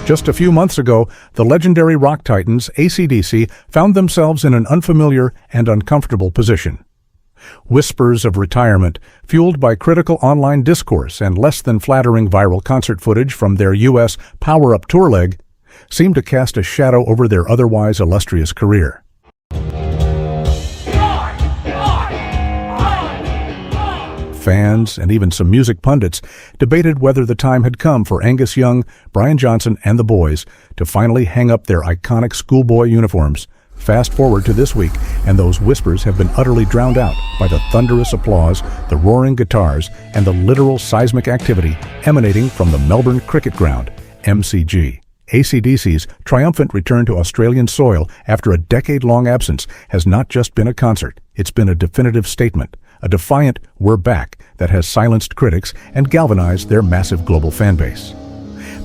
Just a few months ago, the legendary rock titans AC/DC found themselves in an unfamiliar and uncomfortable position. Whispers of retirement, fueled by critical online discourse and less than flattering viral concert footage from their U.S. Power Up tour leg, seemed to cast a shadow over their otherwise illustrious career. Fans, and even some music pundits, debated whether the time had come for Angus Young, Brian Johnson, and the boys to finally hang up their iconic schoolboy uniforms. Fast forward to this week, and those whispers have been utterly drowned out by the thunderous applause, the roaring guitars, and the literal seismic activity emanating from the Melbourne Cricket Ground, MCG. AC/DC's triumphant return to Australian soil after a decade-long absence has not just been a concert, it's been a definitive statement, a defiant "we're back" that has silenced critics and galvanized their massive global fanbase.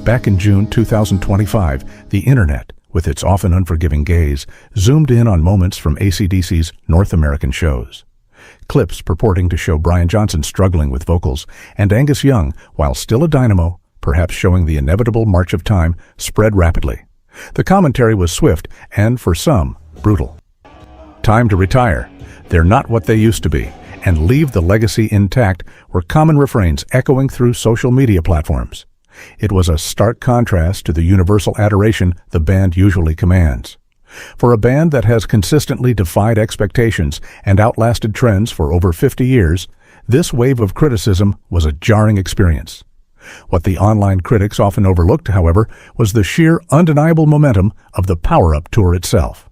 Back in June 2025, the internet, with its often unforgiving gaze, zoomed in on moments from AC/DC's North American shows. Clips purporting to show Brian Johnson struggling with vocals, and Angus Young, while still a dynamo, perhaps showing the inevitable march of time, spread rapidly. The commentary was swift and, for some, brutal. Time to retire. They're not what they used to be, and leave the legacy intact were common refrains echoing through social media platforms. It was a stark contrast to the universal adoration the band usually commands. For a band that has consistently defied expectations and outlasted trends for over 50 years, this wave of criticism was a jarring experience. What the online critics often overlooked, however, was the sheer undeniable momentum of the Power Up tour itself.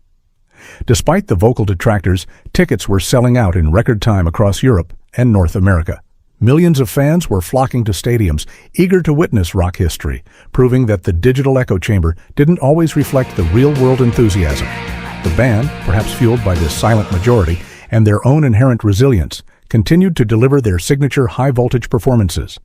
Despite the vocal detractors, tickets were selling out in record time across Europe and North America. Millions of fans were flocking to stadiums, eager to witness rock history, proving that the digital echo chamber didn't always reflect the real-world enthusiasm. The band, perhaps fueled by this silent majority and their own inherent resilience, continued to deliver their signature high-voltage performances.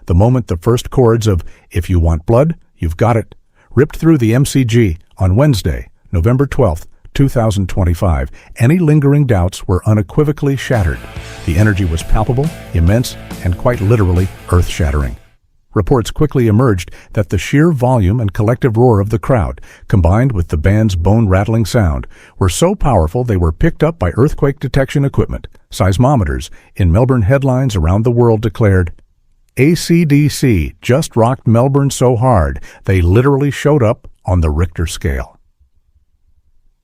The moment the first chords of "If You Want Blood, You've Got It" ripped through the MCG on Wednesday, November 12, 2025, any lingering doubts were unequivocally shattered. The energy was palpable, immense, and quite literally earth-shattering. Reports quickly emerged that the sheer volume and collective roar of the crowd, combined with the band's bone-rattling sound, were so powerful they were picked up by earthquake detection equipment. Seismometers in Melbourne headlines around the world declared, "AC/DC just rocked Melbourne so hard, they literally showed up on the Richter scale."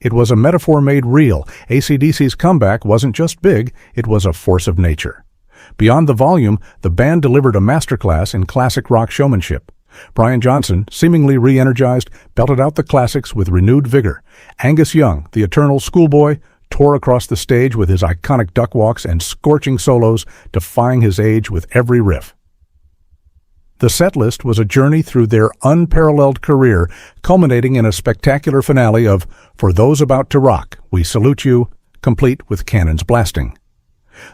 It was a metaphor made real. AC/DC's comeback wasn't just big, it was a force of nature. Beyond the volume, the band delivered a masterclass in classic rock showmanship. Brian Johnson, seemingly re-energized, belted out the classics with renewed vigor. Angus Young, the eternal schoolboy, tore across the stage with his iconic duck walks and scorching solos, defying his age with every riff. The setlist was a journey through their unparalleled career, culminating in a spectacular finale of "For Those About to Rock, We Salute You," complete with cannons blasting.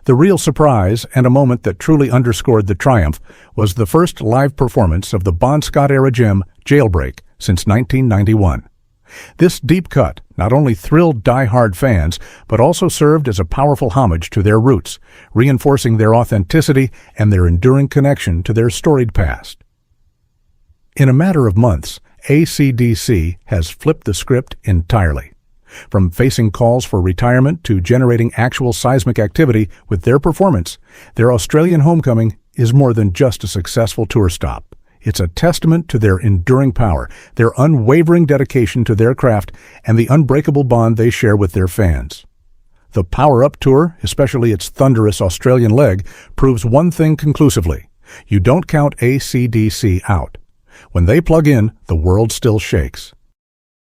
The real surprise, and a moment that truly underscored the triumph, was the first live performance of the Bon Scott-era gem Jailbreak since 1991. This deep cut not only thrilled die-hard fans, but also served as a powerful homage to their roots, reinforcing their authenticity and their enduring connection to their storied past. In a matter of months, AC/DC has flipped the script entirely. From facing calls for retirement to generating actual seismic activity with their performance, their Australian homecoming is more than just a successful tour stop. It's a testament to their enduring power, their unwavering dedication to their craft, and the unbreakable bond they share with their fans. The Power Up Tour, especially its thunderous Australian leg, proves one thing conclusively: you don't count AC/DC out. When they plug in, the world still shakes.